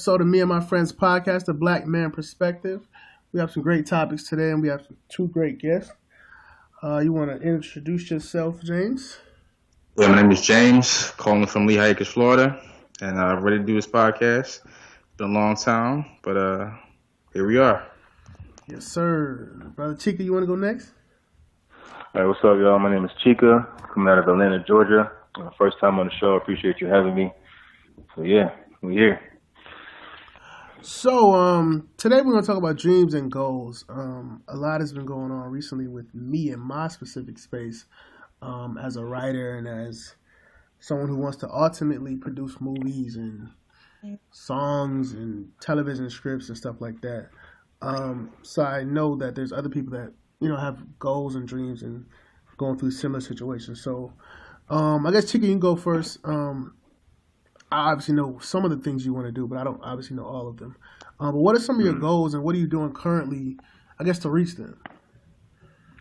episode of Me and My Friends podcast, The Black Man Perspective. We have some great topics today, and we have two great guests. You want to introduce yourself, James? Yeah, my name is James, calling from Lehigh Acres, Florida, and I'm ready to do this podcast. Been a long time, but here we are. Yes, sir. Brother Chica, you want to go next? All right, what's up, y'all? My name is Chica, coming out of Atlanta, Georgia. First time on the show. Appreciate you having me. So, yeah, we're here. So, today we're going to talk about dreams and goals. A lot has been going on recently with me in my specific space as a writer and as someone who wants to ultimately produce movies and songs and television scripts and stuff like that. So I know that there's other people that, have goals and dreams and going through similar situations. So, I guess, Chica, you can go first. I obviously know some of the things you want to do, but I don't obviously know all of them. But what are some of your goals, and what are you doing currently, I guess, to reach them?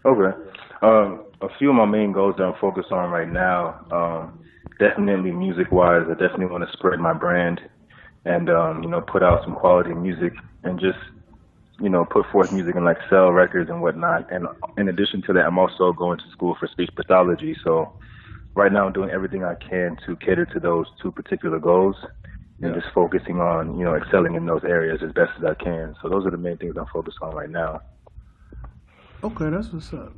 Okay. A few of my main goals that I'm focused on right now, definitely music-wise, I definitely want to spread my brand and, put out some quality music and just, put forth music and, sell records and whatnot. And in addition to that, I'm also going to school for speech pathology, so right now I'm doing everything I can to cater to those two particular goals and just focusing on, excelling in those areas as best as I can. So those are the main things I'm focused on right now. Okay, that's what's up.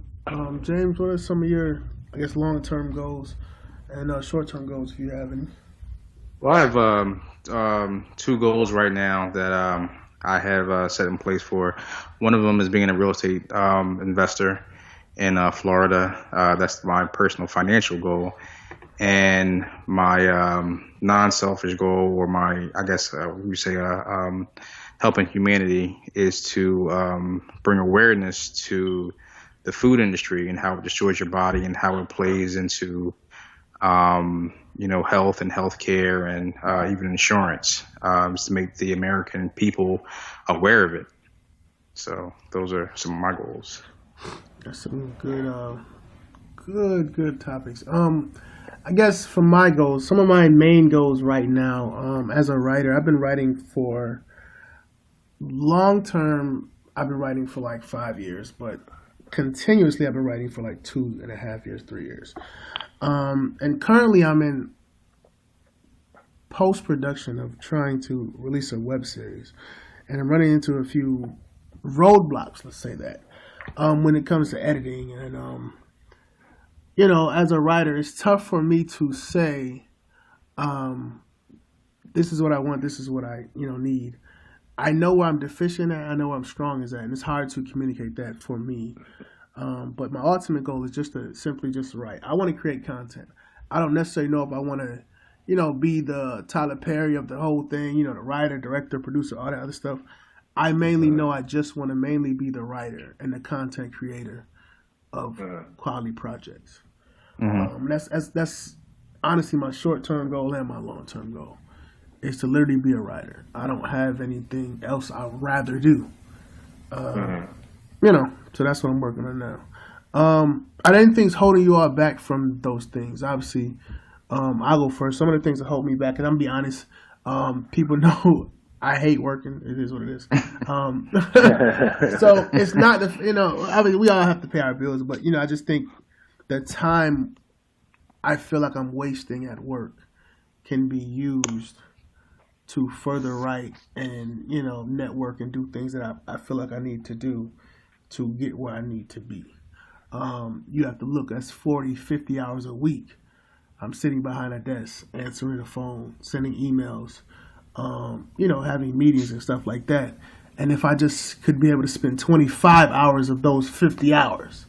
James, what are some of your, I guess, long-term goals and short-term goals if you have any? Well, I have two goals right now that I have set in place for. One of them is being a real estate investor in Florida. That's my personal financial goal. And my non-selfish goal, or my, I guess we say helping humanity, is to bring awareness to the food industry and how it destroys your body and how it plays into health and healthcare and even insurance, just to make the American people aware of it. So those are some of my goals. That's some good topics. I guess for my goals, some of my main goals right now, as a writer, I've been writing for long term. I've been writing for 5 years, but continuously I've been writing for 2.5 years, 3 years. And currently I'm in post-production of trying to release a web series, and I'm running into a few roadblocks, let's say that, when it comes to editing. And as a writer, it's tough for me to say, this is what I want, this is what I need. I know where I'm deficient at, I know where I'm strong is at, and it's hard to communicate that for me. But my ultimate goal is just to simply just write. I want to create content. I don't necessarily know if I want to, be the Tyler Perry of the whole thing, the writer, director, producer, all that other stuff. I mainly know I just want to mainly be the writer and the content creator of quality projects. Mm-hmm. That's honestly my short-term goal and my long-term goal is to literally be a writer. I don't have anything else I'd rather do. So that's what I'm working on now. Are there any things holding you all back from those things? Obviously, I'll go first. Some of the things that hold me back, and I'm gonna be honest, people know I hate working. It is what it is. So it's not I mean, we all have to pay our bills, but I just think the time I feel like I'm wasting at work can be used to further write and network and do things that I feel like I need to do to get where I need to be. You have to look, that's 40, 50 hours a week. I'm sitting behind a desk, answering the phone, sending emails, having meetings and stuff like that. And if I just could be able to spend 25 hours of those 50 hours,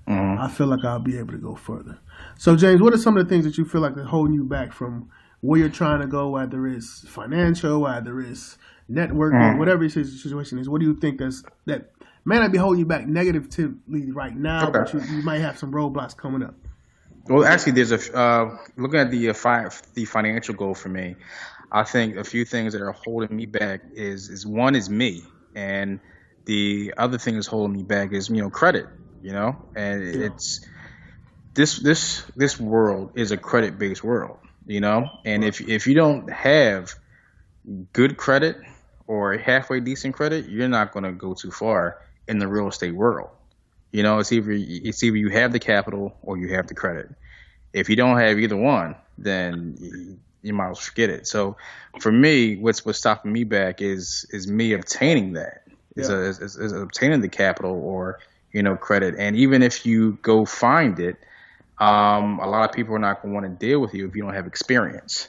I feel like I'll be able to go further. So, James, what are some of the things that you feel like are holding you back from where you're trying to go, whether it's financial, whether it's networking, whatever your situation is? What do you think that may not be holding you back negatively right now, but you might have some roadblocks coming up? Well, actually, there's looking at the financial goal for me. I think a few things that are holding me back is one is me, and the other thing that's holding me back is credit. And it's this world is a credit based world. And if you don't have good credit or halfway decent credit, you're not going to go too far in the real estate world. You know, it's either you have the capital or you have the credit. If you don't have either one, then you might as well forget it. So, for me, what's stopping me back is me obtaining that, is obtaining the capital or credit. And even if you go find it, a lot of people are not going to want to deal with you if you don't have experience.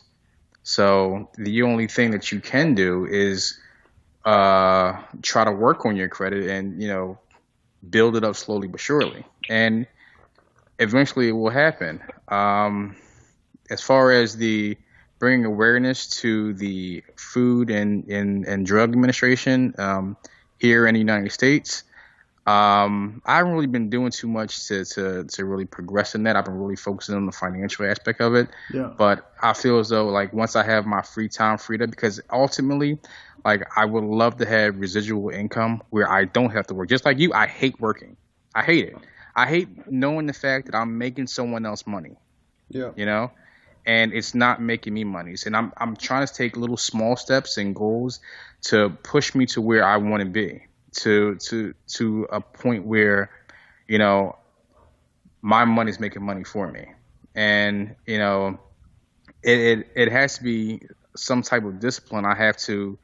So the only thing that you can do is try to work on your credit and build it up slowly but surely, and eventually it will happen. As far as the bringing awareness to the Food and Drug Administration here in the United States, I haven't really been doing too much to really progress in that. I've been really focusing on the financial aspect of it. Yeah. But I feel as though, like, once I have my free time freed up, because ultimately, like, I would love to have residual income where I don't have to work. Just like you, I hate working. I hate it. I hate knowing the fact that I'm making someone else money. Yeah. And it's not making me money. And I'm trying to take little small steps and goals to push me to where I want to be. To a point where, my money's making money for me. And, it has to be some type of discipline. I have to,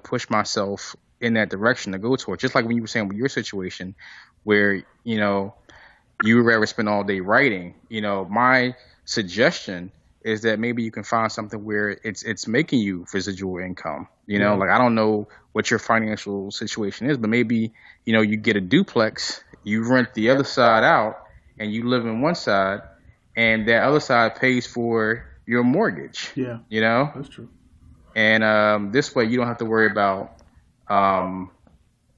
push myself in that direction to go towards. Just like when you were saying with your situation where, you would rather spend all day writing, my suggestion is that maybe you can find something where it's making you residual income. Like, I don't know what your financial situation is, but maybe, you get a duplex, you rent the other side out, and you live in one side, and that other side pays for your mortgage. Yeah. That's true. And this way you don't have to worry about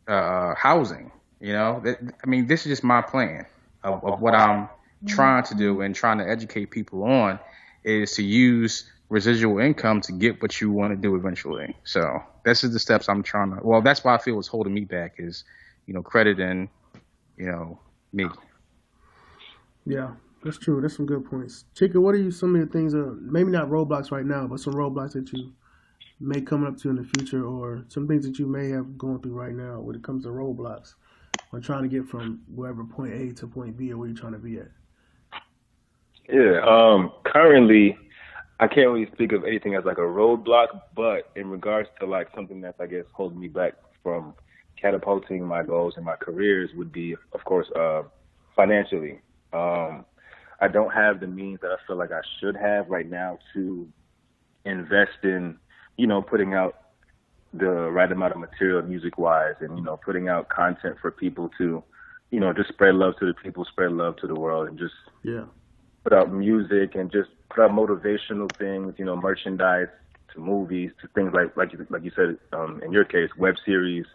housing. This is just my plan of what I'm trying to do and trying to educate people on, is to use residual income to get what you want to do eventually. So this is the steps I'm trying to. Well, that's why I feel is holding me back is, credit and, me. Yeah, that's true. That's some good points. Chica, what are some of the things maybe not roadblocks right now, but some roadblocks that you may come up to in the future, or some things that you may have going through right now when it comes to roadblocks when trying to get from wherever point A to point B, or where you're trying to be at? Yeah, currently I can't really speak of anything as like a roadblock, but in regards to like something that's, I guess, holding me back from catapulting my goals and my careers would be, of course, financially. I don't have the means that I feel like I should have right now to invest in, putting out the right amount of material music-wise and, putting out content for people to, just spread love to the people, spread love to the world, and just put out music and just put out motivational things, merchandise, to movies, to things like you said, in your case, web series,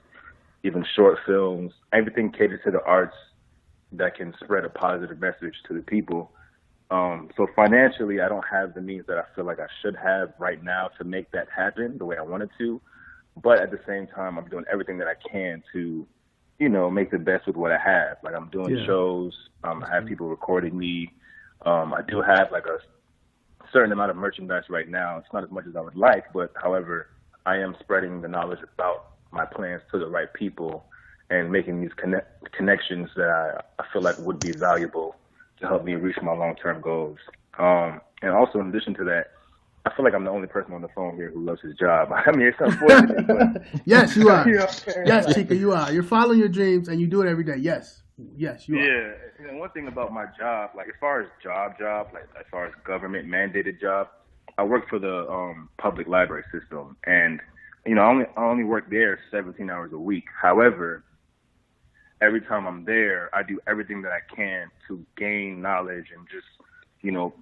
even short films, everything catered to the arts that can spread a positive message to the people. So financially, I don't have the means that I feel like I should have right now to make that happen the way I wanted to. But at the same time, I'm doing everything that I can to, make the best with what I have. Like, I'm doing shows. I have people recording me. I do have like a certain amount of merchandise right now. It's not as much as I would like, but however, I am spreading the knowledge about my plans to the right people and making these connections that I feel like would be valuable to help me reach my long-term goals. And also, in addition to that, I feel like I'm the only person on the phone here who loves his job. I mean, it's unfortunate, but yes, you are. Yes, Chica, you are. You're following your dreams, and you do it every day. Yes, you are. Yeah. And one thing about my job, like as far as job, like as far as government mandated job, I work for the public library system, and I only work there 17 hours a week. However, every time I'm there, I do everything that I can to gain knowledge and just,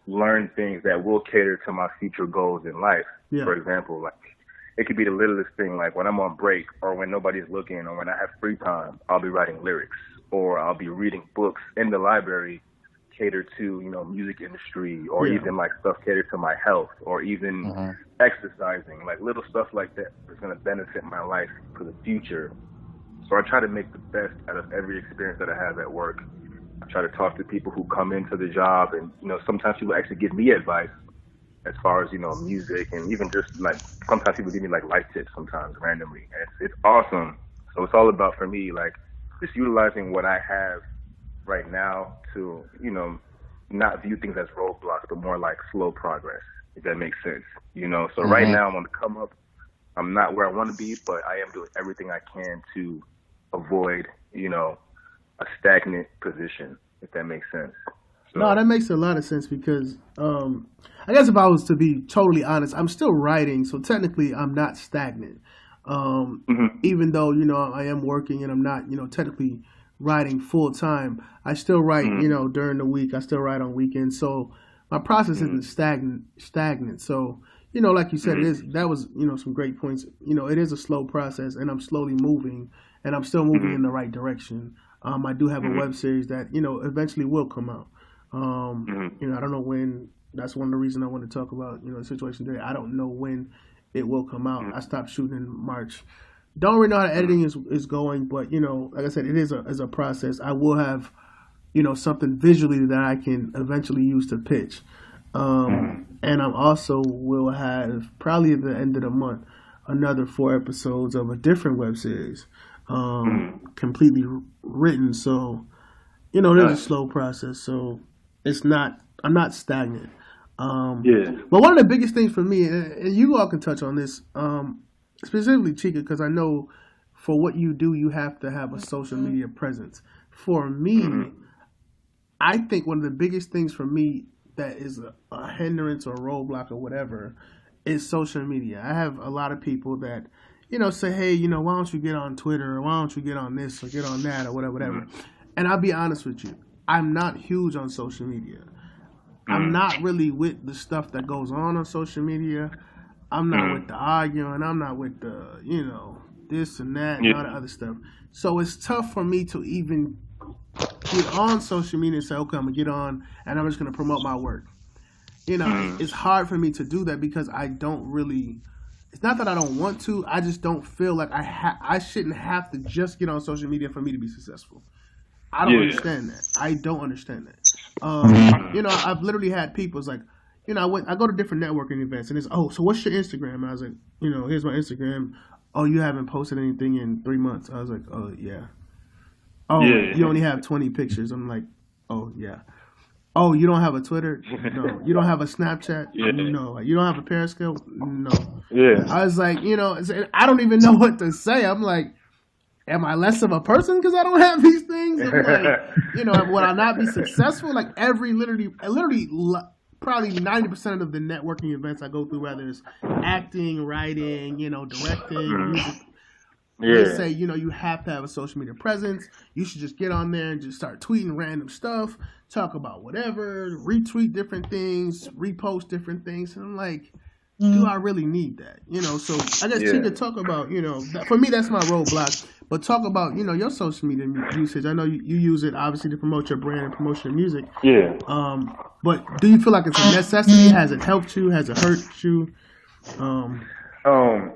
learn things that will cater to my future goals in life. Yeah. For example, like it could be the littlest thing, like when I'm on break or when nobody's looking or when I have free time, I'll be writing lyrics or I'll be reading books in the library catered to, music industry or even like stuff catered to my health or even exercising, like little stuff like that is going to benefit my life for the future. So I try to make the best out of every experience that I have at work. I try to talk to people who come into the job and, sometimes people actually give me advice as far as, music, and even just like sometimes people give me like life tips sometimes randomly. And it's awesome. So it's all about, for me, like just utilizing what I have right now to, not view things as roadblocks, but more like slow progress, if that makes sense. So right now I'm on the come up. I'm not where I want to be, but I am doing everything I can to avoid, a stagnant position, if that makes sense. So, no, that makes a lot of sense because I guess if I was to be totally honest, I'm still writing, so technically I'm not stagnant. Even though, I am working and I'm not, technically writing full time, I still write, during the week. I still write on weekends. So my process isn't stagnant. So, like you said, that was, some great points. It is a slow process and I'm slowly moving and I'm still moving in the right direction. I do have a web series that, eventually will come out. I don't know when. That's one of the reasons I want to talk about, the situation today. I don't know when it will come out. I stopped shooting in March. Don't really know how the editing is going, but, like I said, it is a process. I will have, something visually that I can eventually use to pitch. And I also will have, probably at the end of the month, another 4 episodes of a different web series, completely written. So, there's a slow process. So I'm not stagnant. But one of the biggest things for me, and you all can touch on this, specifically Chica, because I know for what you do, you have to have a social media presence. For me, I think one of the biggest things for me that is a hindrance or a roadblock or whatever is social media. I have a lot of people that, say, hey, why don't you get on Twitter, or why don't you get on this or get on that or whatever. And I'll be honest with you, I'm not huge on social media. I'm not really with the stuff that goes on social media. I'm not with the arguing. I'm not with the, this and that and all the other stuff. So it's tough for me to even get on social media and say, okay, I'm going to get on and I'm just going to promote my work. It's hard for me to do that because I don't really, it's not that I don't want to. I just don't feel like I shouldn't have to just get on social media for me to be successful. I don't understand that. I don't understand that. I've literally had people, it's like, I go to different networking events and it's, oh, so what's your Instagram? And I was like, here's my Instagram. Oh, you haven't posted anything in 3 months. I was like, oh, yeah. Oh, you only have 20 pictures. I'm like, oh, yeah. Oh, you don't have a Twitter? No. You don't have a Snapchat? No. You don't have a Periscope? No. Yeah. I was like, I don't even know what to say. I'm like, am I less of a person because I don't have these things? I'm like, would I not be successful? Like literally, probably 90% of the networking events I go through, whether it's acting, writing, directing, music, they say, you have to have a social media presence. You should just get on there and just start tweeting random stuff, talk about whatever, retweet different things, repost different things. And I'm like, do I really need that? So I guess Chica, talk about, for me, that's my roadblock. But talk about, your social media usage. I know you use it, obviously, to promote your brand and promote your music. Yeah. But do you feel like it's a necessity? Has it helped you? Has it hurt you?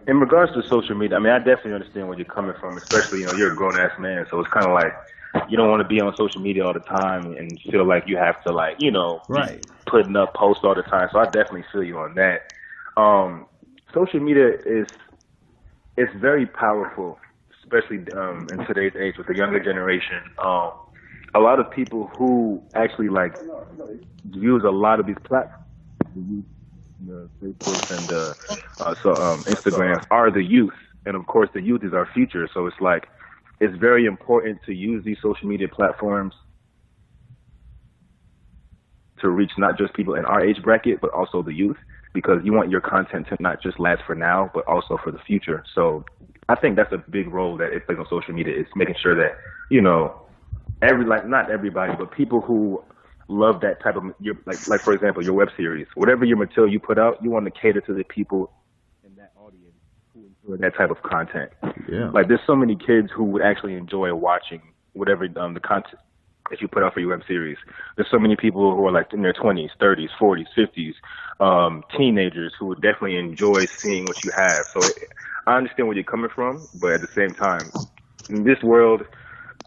In regards to social media, I mean, I definitely understand where you're coming from, especially, you're a grown-ass man. So it's kind of like you don't want to be on social media all the time and feel like you have to, like, right, putting up posts all the time. So I definitely feel you on that. Social media it's very powerful, especially in today's age with the younger generation. A lot of people who actually like use a lot of these platforms, the Facebook and Instagram, are the youth, and of course the youth is our future. So it's like it's very important to use these social media platforms to reach not just people in our age bracket, but also the youth, because you want your content to not just last for now, but also for the future. So I think that's a big role that it plays on social media, is making sure that, not everybody, but people who love that type of, like for example, your web series, whatever your material you put out, you want to cater to the people in that audience who enjoy that type of content. Yeah. Like there's so many kids who would actually enjoy watching whatever the content that you put out for your web series. There's so many people who are like in their 20s, 30s, 40s, 50s, teenagers who would definitely enjoy seeing what you have. So I understand where you're coming from, but at the same time, in this world,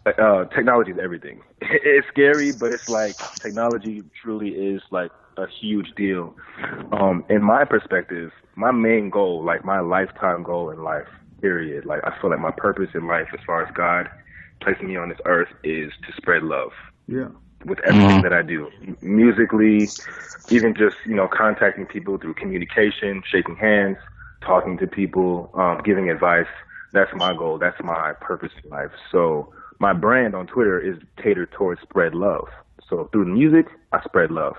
technology is everything. It's scary, but it's like technology truly is like a huge deal. In my perspective, my main goal, like my lifetime goal in life, period, like I feel like my purpose in life as far as God placing me on this earth is to spread love. Yeah. With everything that I do, musically, even just, contacting people through communication, shaking hands, talking to people, giving advice. That's my goal. That's my purpose in life. So my brand on Twitter is catered towards spread love. So through the music, I spread love.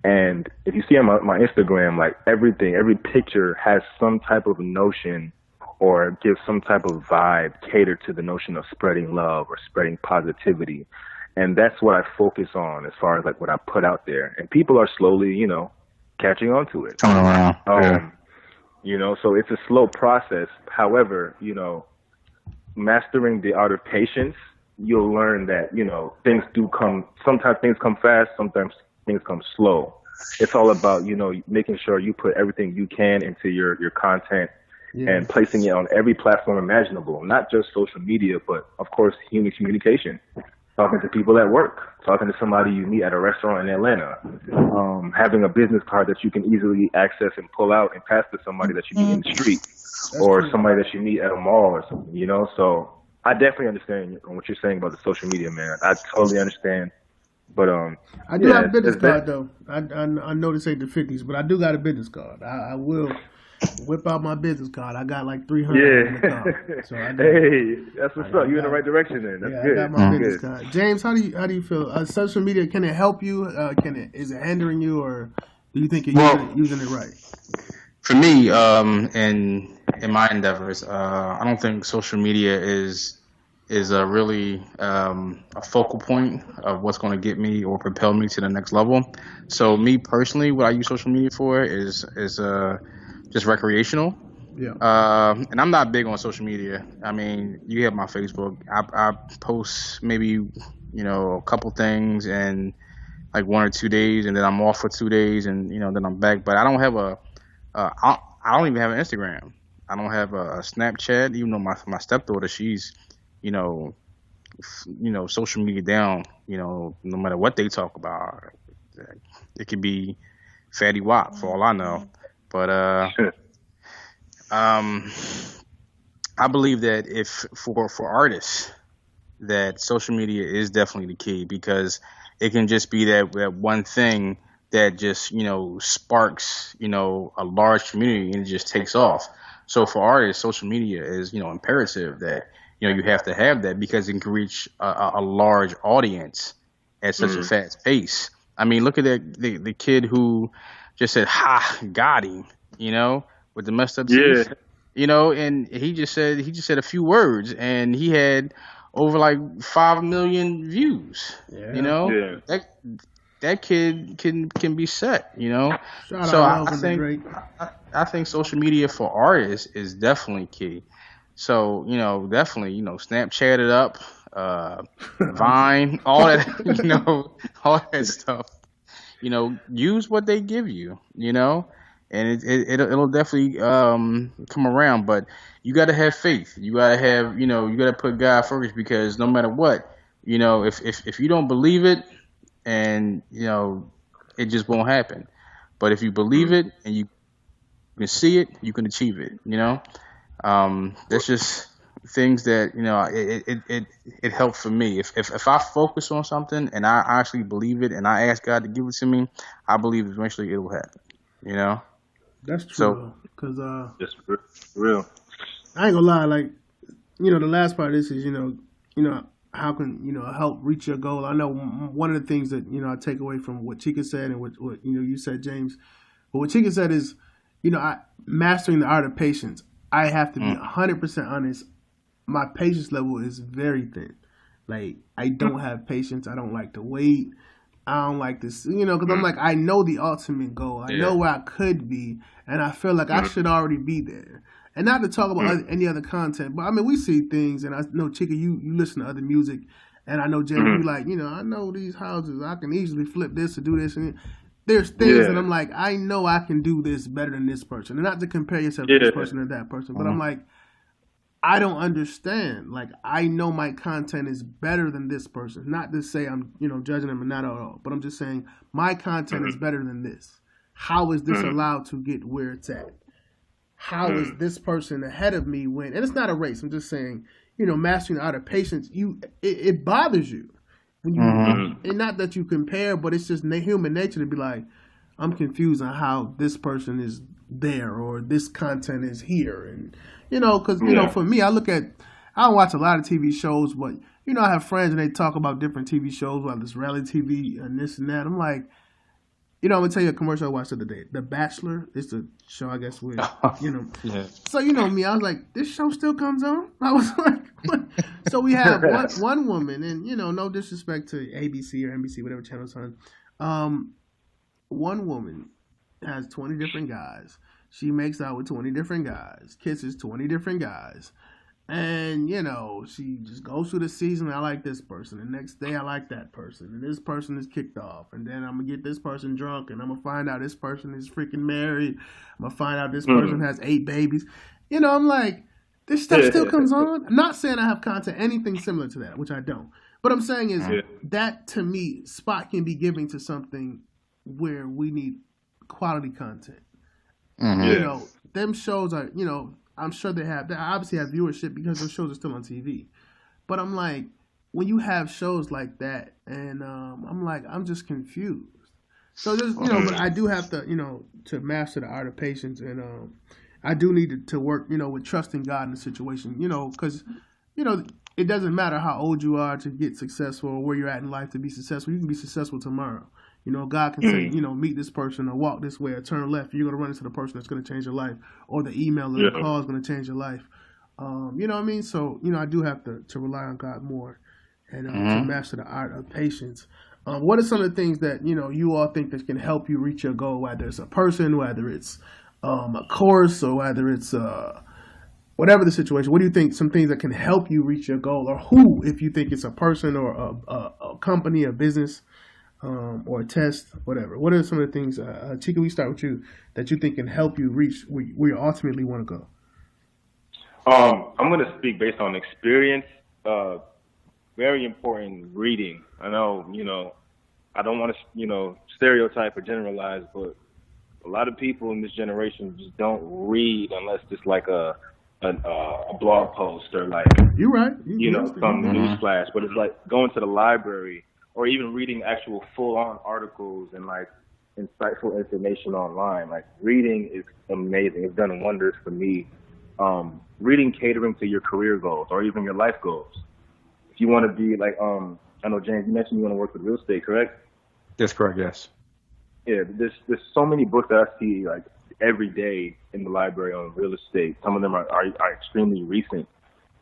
And if you see on my Instagram, like every picture has some type of notion or gives some type of vibe catered to the notion of spreading love or spreading positivity. And that's what I focus on as far as like what I put out there. And people are slowly, catching on to it. Coming around. So it's a slow process. However, mastering the art of patience, you'll learn that, things do come, sometimes things come fast, sometimes things come slow. It's all about, making sure you put everything you can into your content and placing it on every platform imaginable, not just social media, but of course, human communication. Talking to people at work, talking to somebody you meet at a restaurant in Atlanta, having a business card that you can easily access and pull out and pass to somebody that you meet in the street, or somebody that you meet at a mall or something, So I definitely understand what you're saying about the social media, man. I totally understand. But I do have a business card though. I know this ain't the 50s, but I do got a business card. I will whip out my business card. I got like 300 in the card. So hey, that's what's up. You're in the right direction then. That's good. I got my business card. James, how do you feel? Social media, can it help you? Is it hindering you, or do you think you're using it right? For me, in my endeavors, I don't think social media is really a focal point of what's going to get me or propel me to the next level. So me personally, what I use social media for is just recreational. Yeah. And I'm not big on social media. I mean, you have my Facebook. I post maybe, a couple things and like 1 or 2 days, and then I'm off for 2 days, and then I'm back. But I don't have I don't even have an Instagram. I don't have a Snapchat. Even though my stepdaughter, she's social media down. No matter what they talk about, it could be Fatty Wap for all I know. But I believe that if for artists, that social media is definitely the key, because it can just be that one thing that just sparks a large community and it just takes off. So for artists, social media is imperative that you have to have that, because it can reach a large audience at such a fast pace. I mean, look at the kid who just said, "Ha, got him," with the messed up teeth. And he just said a few words, and he had over like 5 million views. That kid can be set. So I think social media for artists is definitely key. So definitely Snapchat it up, Vine, all that, all that stuff. Use what they give you, and it'll definitely come around. But you got to have faith. You got to have, you got to put God first, because no matter what, if you don't believe it, and it just won't happen. But if you believe it and you can see it, you can achieve it. That's just things that it helped for me. If I focus on something and I actually believe it and I ask God to give it to me, I believe eventually it will happen. That's true. Because it's real. I ain't gonna lie. Like the last part of this is how can help reach your goal. I know one of the things that I take away from what Chica said and what you said, James. But what Chica said is mastering the art of patience. I have to be 100% honest. My patience level is very thin. Like, I don't have patience. I don't like to wait. I don't like this, because I'm like, I know the ultimate goal. I know where I could be, and I feel like I should already be there. And not to talk about any other content, but I mean, we see things, and I know, Chica, you listen to other music, and I know, James, you like, I know these houses. I can easily flip this or do this, and there's things that I'm like, I know I can do this better than this person. And not to compare yourself to this person or that person, but I'm like, I don't understand. Like, I know my content is better than this person. Not to say I'm, judging them, and not at all. But I'm just saying my content is better than this. How is this allowed to get where it's at? How is this person ahead of me when? And it's not a race. I'm just saying, mastering the art of patience. It bothers you when you, and not that you compare, but it's just human nature to be like, I'm confused on how this person is there or this content is here, and because for me, I don't watch a lot of TV shows, but I have friends and they talk about different TV shows, whether it's reality TV and this and that. I'm like, I'm gonna tell you a commercial I watched the other day. The Bachelor is the show, I guess, with Yeah. So me, I was like, this show still comes on. I was like, what? So we have one woman, and no disrespect to ABC or NBC, whatever channel it's on. One woman has 20 different guys. She makes out with 20 different guys, kisses 20 different guys. And, she just goes through the season. I like this person. The next day, I like that person. And this person is kicked off. And then I'm going to get this person drunk. And I'm going to find out this person is freaking married. I'm going to find out this person has 8 babies. I'm like, this stuff still comes on. I'm not saying I have content, anything similar to that, which I don't. What I'm saying is that, to me, spot can be given to something where we need quality content. Them shows are, I'm sure they obviously have viewership because those shows are still on TV. But I'm like, when you have shows like that, and I'm like, I'm just confused. So there's, but I do have to, to master the art of patience, and I do need to work, with trusting God in the situation, because, it doesn't matter how old you are to get successful or where you're at in life to be successful. You can be successful tomorrow. God can say, meet this person or walk this way or turn left. You're going to run into the person that's going to change your life, or the email or the call is going to change your life. You know what I mean? So, I do have to rely on God more and to master the art of patience. What are some of the things that, you all think that can help you reach your goal, whether it's a person, whether it's a course, or whether it's whatever the situation? What do you think some things that can help you reach your goal, or who, if you think it's a person or a company, a business, or a test, whatever? What are some of the things, Chica, we start with you, that you think can help you reach where you ultimately want to go? I'm going to speak based on experience. Very important, reading. I know, I don't want to, stereotype or generalize, but a lot of people in this generation just don't read unless it's like a blog post or like, you're right. Some news flash. But it's like going to the library, or even reading actual full-on articles and like insightful information online. Like, reading is amazing. It's done wonders for me. Reading catering to your career goals or even your life goals. If you want to be like, I know, James, you mentioned you want to work with real estate, correct? That's correct, yes. Yeah, there's so many books that I see like every day in the library on real estate. Some of them are extremely recent.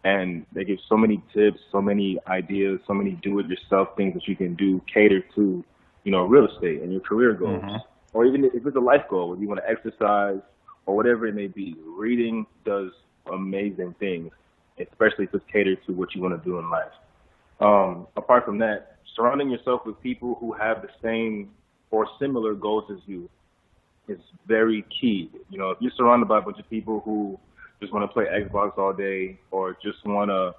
And they give so many tips, so many ideas, so many do-it-yourself things that you can do, cater to, real estate and your career goals. Or even if it's a life goal, if you want to exercise or whatever it may be, reading does amazing things, especially if it's catered to what you want to do in life. Apart from that, surrounding yourself with people who have the same or similar goals as you is very key. If you're surrounded by a bunch of people who just want to play Xbox all day, or just want to,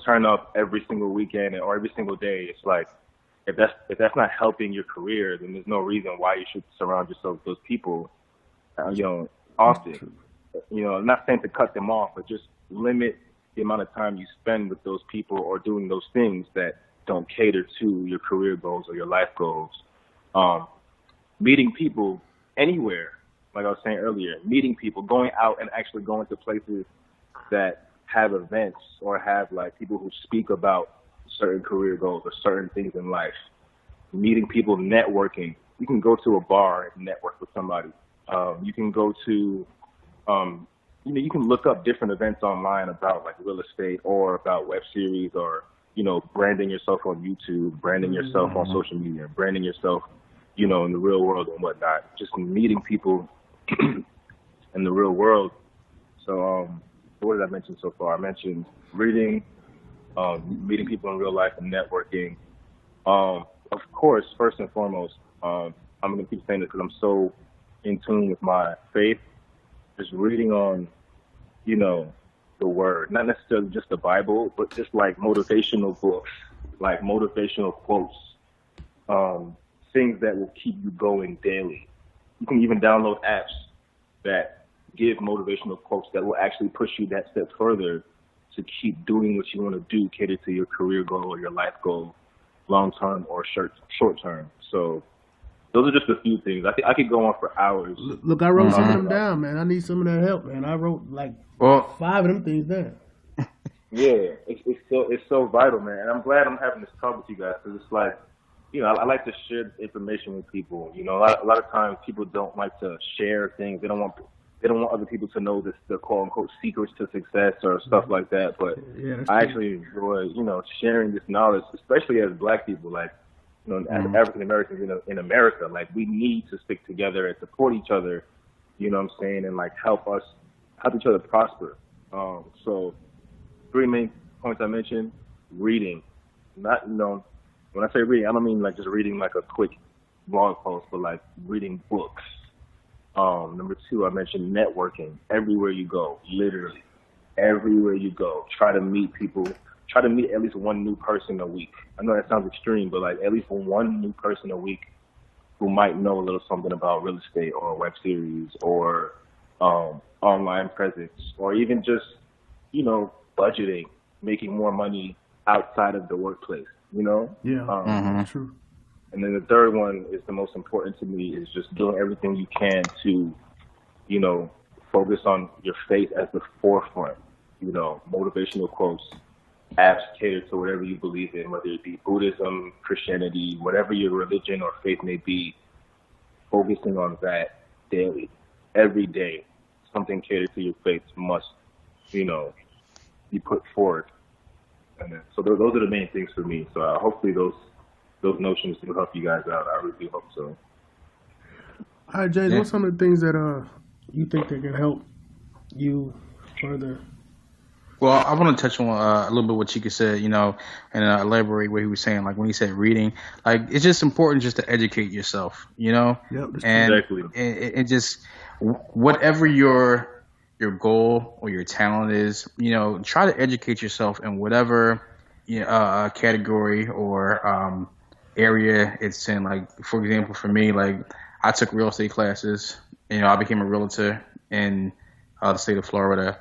turn up every single weekend or every single day, it's like, if that's not helping your career, then there's no reason why you should surround yourself with those people, often. I'm not saying to cut them off, but just limit the amount of time you spend with those people or doing those things that don't cater to your career goals or your life goals. Meeting people anywhere. Like I was saying earlier, meeting people, going out and actually going to places that have events or have like people who speak about certain career goals or certain things in life. Meeting people, networking. You can go to a bar and network with somebody. You can go to, you can look up different events online about like real estate or about web series or, branding yourself on YouTube, branding yourself on social media, branding yourself, in the real world and whatnot. Just meeting people in the real world. So what did I mention so far? I mentioned reading, meeting people in real life, and networking. Of course, first and foremost, I'm going to keep saying this because I'm so in tune with my faith, just reading on, the word, not necessarily just the Bible, but just like motivational books, like motivational quotes, things that will keep you going daily. You can even download apps that give motivational quotes that will actually push you that step further to keep doing what you want to do, cater to your career goal or your life goal, long term or short term. So those are just a few things. I could go on for hours. Look, I wrote some of them down, man. I need some of that help, man. I wrote like 5 of them things down. Yeah, it's so vital, man. And I'm glad I'm having this talk with you guys because it's like, you know, I like to share information with people. You know, a lot of times people don't like to share things. They don't want other people to know the quote unquote secrets to success or stuff like that. But I actually enjoy, you know, sharing this knowledge, especially as Black people, like, you know, as African Americans in America. Like, we need to stick together and support each other. You know what I'm saying? And like help each other prosper. So 3 main points I mentioned: reading. Not, you know, when I say reading, I don't mean like just reading like a quick blog post, but like reading books. Number 2, I mentioned networking. Everywhere you go, literally everywhere you go, try to meet people. Try to meet at least one new person a week. I know that sounds extreme, but like at least one new person a week who might know a little something about real estate or web series or online presence, or even just, you know, budgeting, making more money outside of the workplace, you know? Yeah, true. And then the third one is the most important to me, is just doing everything you can to, you know, focus on your faith as the forefront. You know, motivational quotes, apps cater to whatever you believe in, whether it be Buddhism, Christianity, whatever your religion or faith may be, focusing on that daily, every day. Something catered to your faith must, you know, be put forward. And then, so those are the main things for me. So hopefully those notions will help you guys out. I really do hope so. All right, James, what's some of the things that you think that can help you further? Well, I want to touch on a little bit what Chica said, you know, and elaborate what he was saying. Like when he said reading, like it's just important just to educate yourself, you know, and exactly. it just whatever your goal or your talent is, you know, try to educate yourself in whatever category or area it's in. Like, for example, for me, like I took real estate classes. You know, I became a realtor in the state of Florida.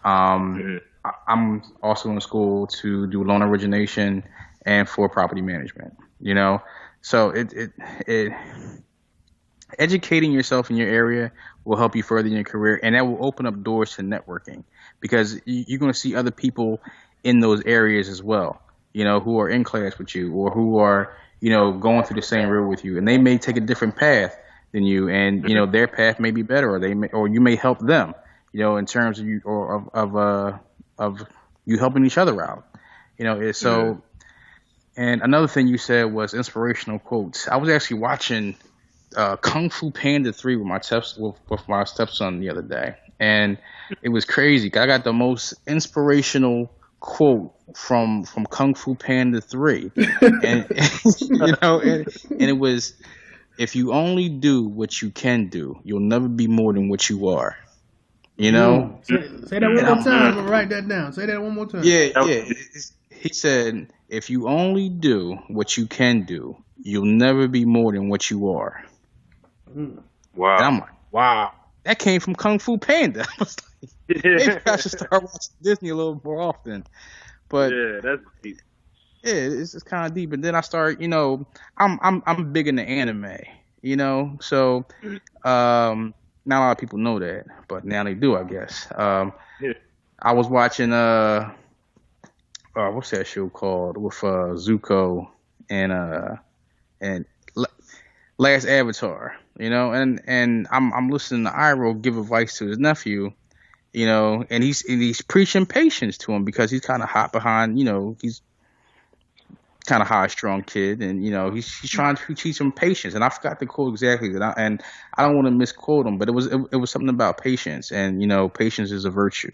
I'm also in school to do loan origination and for property management, you know, so it educating yourself in your area will help you further in your career, and that will open up doors to networking because you're going to see other people in those areas as well, you know, who are in class with you or who are, you know, going through the same road with you, and they may take a different path than you, and you know their path may be better, or you may help them, you know, in terms of you or of you helping each other out, you know. So, and another thing you said was inspirational quotes. I was actually watching Kung Fu Panda 3 with my stepson the other day, and it was crazy. I got the most inspirational quote from Kung Fu Panda 3, and you know, and it was, if you only do what you can do, you'll never be more than what you are. You know, say that one more time. I'm gonna write that down. Say that one more time. Yeah. He said, if you only do what you can do, you'll never be more than what you are. Wow. And I'm like, wow, that came from Kung Fu Panda. I was like, maybe I should start watching Disney a little more often. But yeah, that's deep. Yeah, it's kind of deep. And then I start, you know, I'm big into anime, you know, so not a lot of people know that, but now they do, I guess. I was watching what's that show called with Zuko and Last Avatar, you know, and I'm listening to Iroh give advice to his nephew, you know, and he's preaching patience to him because he's kind of hot behind, you know, he's kind of high strung kid, and you know he's trying to teach him patience, and I forgot the quote exactly, and I don't want to misquote him, but it was something about patience, and you know patience is a virtue.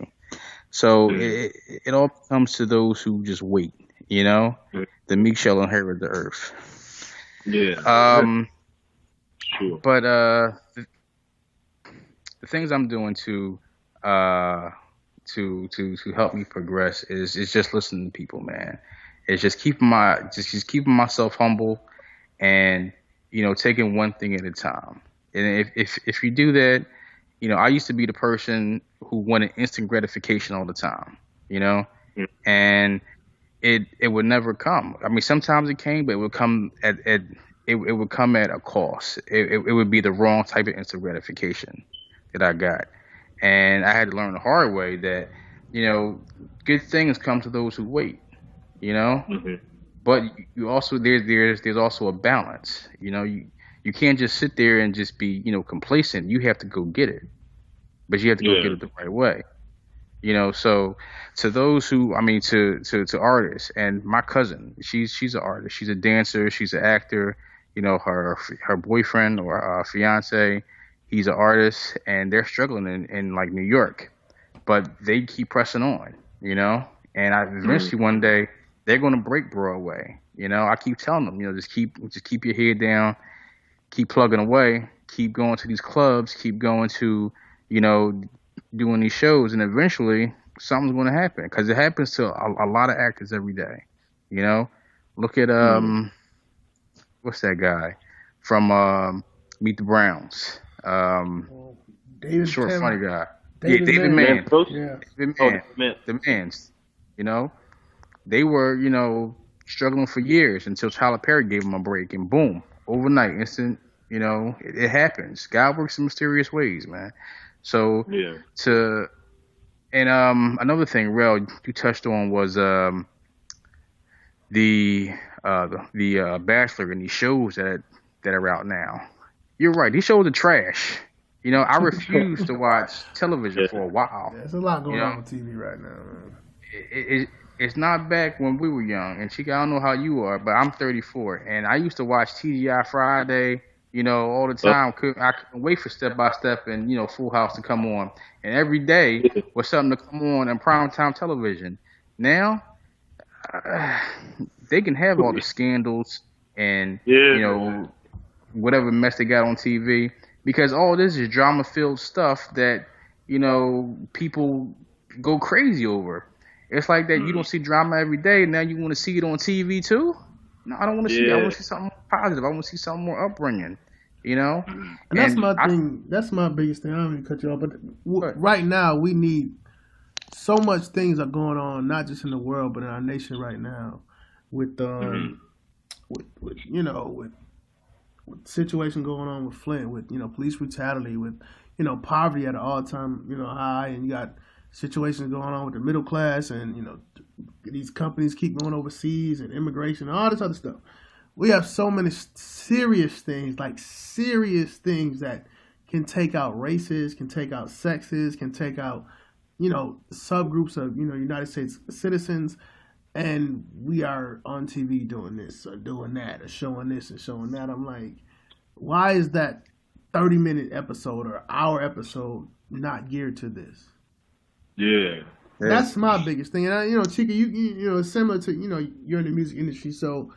So it all comes to those who just wait, you know. The meek shall inherit the earth. Yeah. Sure. But the things I'm doing to to help me progress is just listening to people, man. It's just keeping myself humble and taking one thing at a time. And if you do that, I used to be the person who wanted instant gratification all the time, and it would never come. I mean, sometimes it came, but it would come it would come at a cost. It would be the wrong type of instant gratification that I got, and I had to learn the hard way that good things come to those who wait. Mm-hmm. But you also there's also a balance. You can't just sit there and just be complacent. You have to go get it, but you have to go get it the right way. So to those who, I mean, to artists, and my cousin, she's an artist. She's a dancer. She's an actor. Her boyfriend or fiance, he's an artist, and they're struggling in like New York, but they keep pressing on. And eventually one day they're going to break Broadway. I keep telling them, just keep your head down, keep plugging away, keep going to these clubs, keep going to, doing these shows, and eventually something's going to happen, because it happens to a lot of actors every day. Look at what's that guy from Meet the Browns? David short Tim. funny guy. David Mann. Yeah. David Mann. The Mans. They were struggling for years until Tyler Perry gave them a break, and boom, overnight, instant. It happens. God works in mysterious ways, man. So another thing, Rel, you touched on was the Bachelor and these shows that are out now. You're right. These shows are trash. I refused to watch television for a while. There's a lot going on TV right now, man. It's not back when we were young. And Chica, I don't know how you are, but I'm 34, and I used to watch TGI Friday, all the time. I couldn't wait for Step by Step and Full House to come on, and every day was something to come on in primetime television. Now they can have all the scandals and whatever mess they got on TV, because all this is drama-filled stuff that people go crazy over. It's like that. You don't see drama every day. Now you want to see it on TV too? No, I don't want to see. I want to see something positive. I want to see something more upbringing. And that's my thing. That's my biggest thing. I don't mean to cut you off, but right now we need so much things are going on, not just in the world, but in our nation right now, with situation going on with Flint, with police brutality, with poverty at an all-time high, and you got situations going on with the middle class, and these companies keep going overseas, and immigration, and all this other stuff. We have so many serious things that can take out races, can take out sexes, can take out subgroups of United States citizens, and we are on TV doing this or doing that or showing this and showing that. I'm like, why is that 30-minute episode or hour episode not geared to this? Yeah. That's my biggest thing. And Chica, you similar to you're in the music industry, so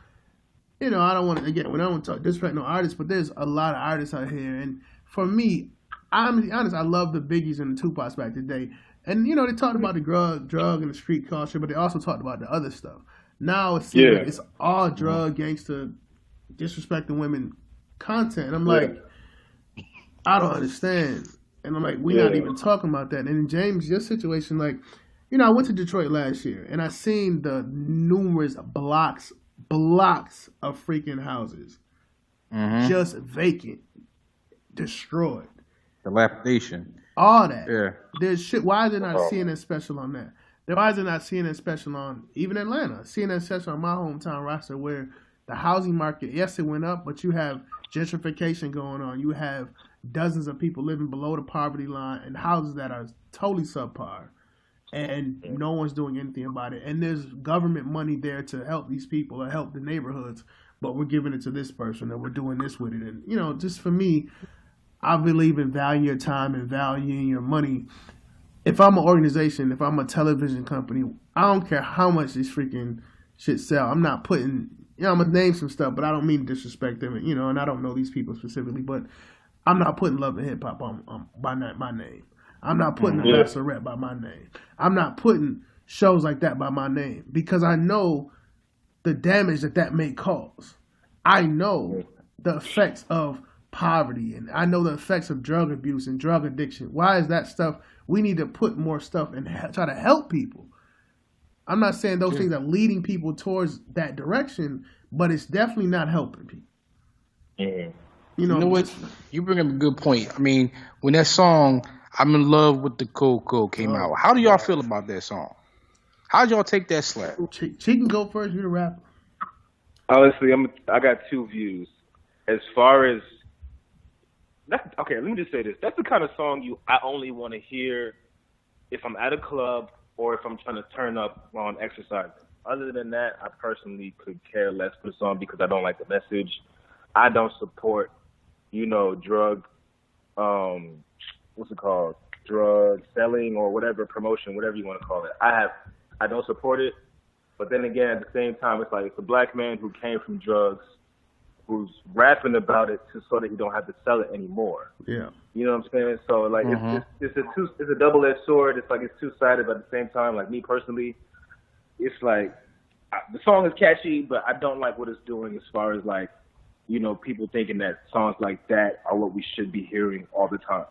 I don't want to, again, when I don't talk disrespect no artists, but there's a lot of artists out here, and for me, I'm gonna be honest, I love the Biggies and the Tupacs back today, and they talked about the drug and the street culture, but they also talked about the other stuff. Now it's it's all drug, gangster, disrespecting women content, and I'm like, I don't understand. And I'm like, we're not even talking about that. And in James, your situation, like, I went to Detroit last year, and I seen the numerous blocks of freaking houses, just vacant, destroyed, dilapidation, all that. Yeah, there's shit. Why is it not CNN special on that? Why is it not CNN special on even Atlanta? CNN special on my hometown roster, where the housing market, yes, it went up, but you have gentrification going on. You have dozens of people living below the poverty line and houses that are totally subpar, and no one's doing anything about it. And there's government money there to help these people or help the neighborhoods, but we're giving it to this person and we're doing this with it. And just for me, I believe in valuing your time and valuing your money. If I'm an organization, if I'm a television company, I don't care how much this freaking shit sell. I'm not putting, I'm gonna name some stuff, but I don't mean to disrespect them, and I don't know these people specifically, but I'm not putting Love and Hip Hop on by my name. I'm not putting the Bachelorette by my name. I'm not putting shows like that by my name because I know the damage that may cause. I know the effects of poverty, and I know the effects of drug abuse and drug addiction. Why is that stuff? We need to put more stuff and try to help people. I'm not saying those things are leading people towards that direction, but it's definitely not helping people. You know what? You bring up a good point. I mean, when that song "I'm in Love with the Coco" came out, how do y'all feel about that song? How did y'all take that slap? She can go first. You're the rapper. Honestly, I got two views. As far as okay, let me just say this: that's the kind of song I only want to hear if I'm at a club or if I'm trying to turn up while I'm exercising. Other than that, I personally could care less for the song because I don't like the message. I don't support, drug, drug selling or whatever, promotion, whatever you want to call it. I don't support it. But then again, at the same time, it's like it's a black man who came from drugs, who's rapping about it so that he don't have to sell it anymore. Yeah. You know what I'm saying? So like it's a double-edged sword. It's like it's two-sided, but at the same time, like me personally, it's like the song is catchy, but I don't like what it's doing as far as like, people thinking that songs like that are what we should be hearing all the time.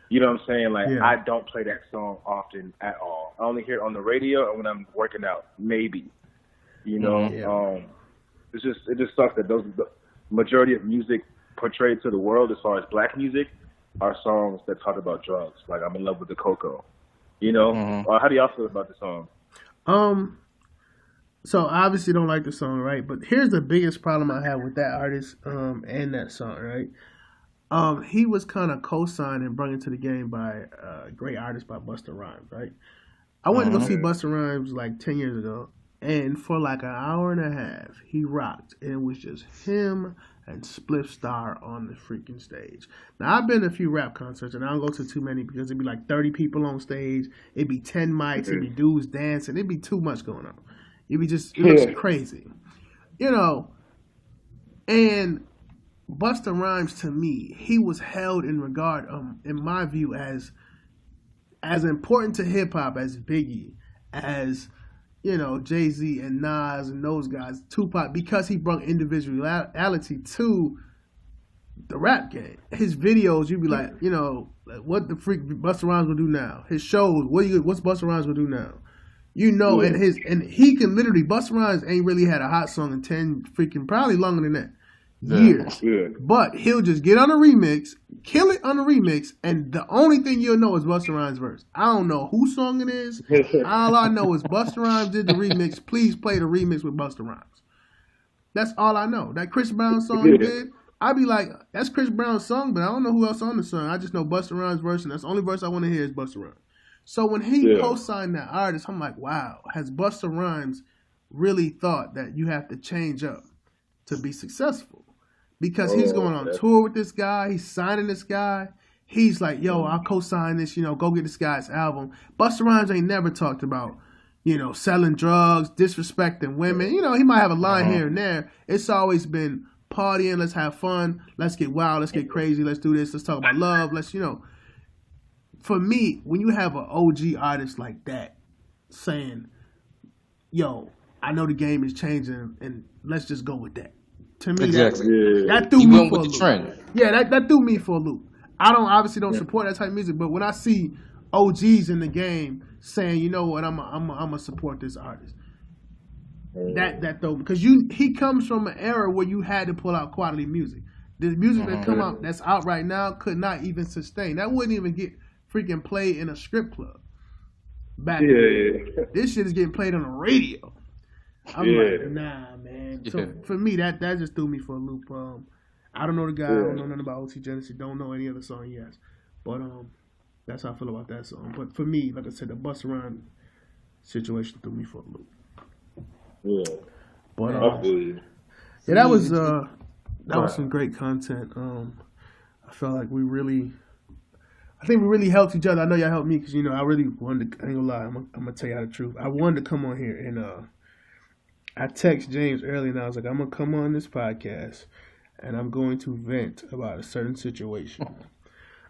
You know what I'm saying? Like I don't play that song often at all. I only hear it on the radio or when I'm working out, maybe. It just sucks that the majority of music portrayed to the world as far as black music are songs that talk about drugs. Like I'm in love with the Coco. How do y'all feel about the song? So I obviously don't like the song, right? But here's the biggest problem I have with that artist and that song, right? He was kind of co-signed and brought into the game by a great artist by Busta Rhymes, right? I went to go see Busta Rhymes like 10 years ago, and for like an hour and a half, he rocked. And it was just him and Spliff Star on the freaking stage. Now, I've been to a few rap concerts, and I don't go to too many because it'd be like 30 people on stage. It'd be 10 mics. It'd be dudes dancing. It'd be too much going on. It looks crazy. And Busta Rhymes, to me, he was held in regard, in my view, as important to hip hop as Biggie, as Jay-Z and Nas and those guys, Tupac, because he brought individuality to the rap game. His videos, you'd be like, what the freak Busta Rhymes will do now? His shows, what's Busta Rhymes will do now? And he can literally, Busta Rhymes ain't really had a hot song in 10 freaking, probably longer than that. Years. Yeah. But he'll just get on a remix, kill it on a remix, and the only thing you'll know is Busta Rhymes' verse. I don't know whose song it is. All I know is Busta Rhymes did the remix. Please play the remix with Busta Rhymes. That's all I know. That Chris Brown song he did, I'd be like, that's Chris Brown's song, but I don't know who else on the song. I just know Busta Rhymes' verse, and that's the only verse I want to hear is Busta Rhymes. So when he co-signed that artist, I'm like, wow, has Busta Rhymes really thought that you have to change up to be successful? Because he's going on tour with this guy. He's signing this guy. He's like, yo, I'll co-sign this, go get this guy's album. Busta Rhymes ain't never talked about, selling drugs, disrespecting women. He might have a line here and there. It's always been partying, let's have fun, let's get wild, let's get crazy, let's do this, let's talk about love, let's. For me, when you have an OG artist like that saying, yo, I know the game is changing and let's just go with that. To me, that threw me for a loop. Trend. Yeah, that threw me for a loop. I obviously don't support that type of music, but when I see OGs in the game saying, you know what, I'm gonna support this artist. That though, because he comes from an era where you had to pull out quality music. The music that's out right now could not even sustain. That wouldn't even get freaking played in a strip club. Back then. This shit is getting played on the radio. I'm like, nah, man. So for me, that just threw me for a loop. I don't know the guy. I don't know nothing about OT Genesis. Don't know any other song he has. But that's how I feel about that song. But for me, like I said, the Busta Rhymes situation threw me for a loop. Yeah. But that was some great content. I felt like we really helped each other. I know y'all helped me because I really wanted to. I ain't gonna lie. I'm gonna tell y'all the truth. I wanted to come on here and I text James early and I was like, I'm going to come on this podcast and I'm going to vent about a certain situation.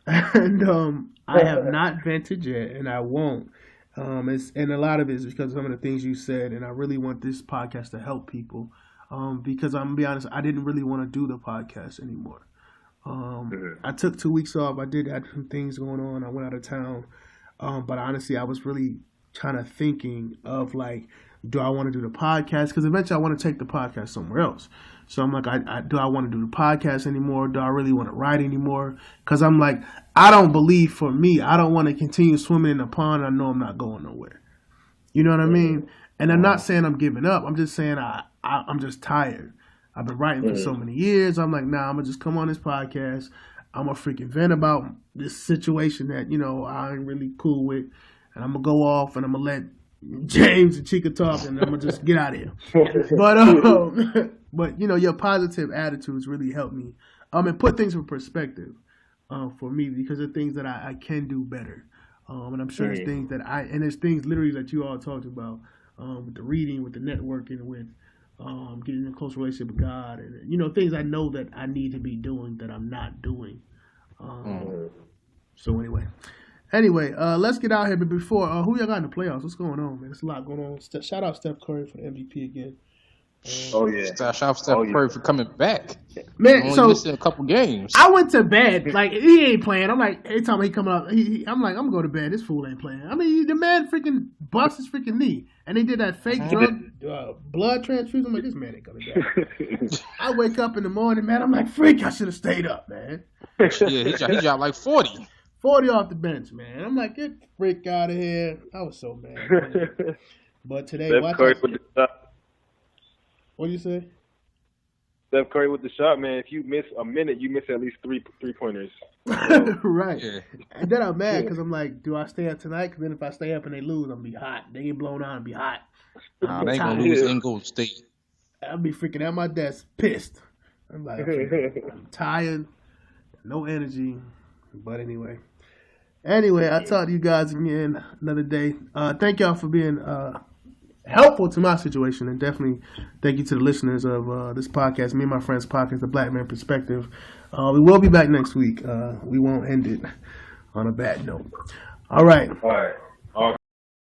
and I have not vented yet, and I won't. And a lot of it is because of some of the things you said, and I really want this podcast to help people. Because I'm gonna be honest, I didn't really want to do the podcast anymore. I took 2 weeks off. I did have some things going on. I went out of town, but honestly, I was really kind of thinking of like, do I want to do the podcast? Because eventually, I want to take the podcast somewhere else. So I'm like, do I want to do the podcast anymore? Do I really want to write anymore? Because I'm like, I don't believe for me, I don't want to continue swimming in the pond. I know I'm not going nowhere. You know what I mean? And I'm not saying I'm giving up. I'm just saying I'm just tired. I've been writing for so many years. I'm like, nah, I'm going to just come on this podcast. I'm going to freaking vent about this situation that, you know, I ain't really cool with. And I'm going to go off and I'm going to let James and Chica talk and I'm going to just get out of here. But, you know, your positive attitudes really helped me. And put things in perspective for me because of things that I can do better. And I'm sure there's things that there's things literally that you all talked about with the reading, with the networking, with getting in a close relationship with God, and you know things I know that I need to be doing that I'm not doing. So anyway, let's get out here. But before, who y'all got in the playoffs? What's going on, man? There's a lot going on. Shout out Steph Curry for the MVP again. Shout out Steph Curry for coming back. Man, only so missing a couple games. I went to bed like he ain't playing. I'm like, every time he come up, I'm like, I'm gonna go to bed. This fool ain't playing. I mean, the man freaking bust his freaking knee, and they did that fake drug blood transfusion. I'm like, this man ain't gonna die. I wake up in the morning, man. I'm like, freak, I should have stayed up, man. He dropped like 40. 40 off the bench, man. I'm like, get the freak out of here. I was so mad, man. But today, what do you say? Steph Curry with the shot, man. If you miss a minute, you miss at least three pointers. Right. Yeah. And then I'm mad because I'm like, do I stay up tonight? Because then if I stay up and they lose, I'm going to be hot. They get blown out and be hot. They ain't going to lose in Golden State. I'll be freaking at my desk, pissed. I'm like, I'm tired, no energy. But anyway, I'll talk to you guys again another day. Thank y'all for being helpful to my situation, and definitely thank you to the listeners of this podcast, Me and My Friends Podcast, The Black Man Perspective. We will be back next week. We won't end it on a bad note. All right.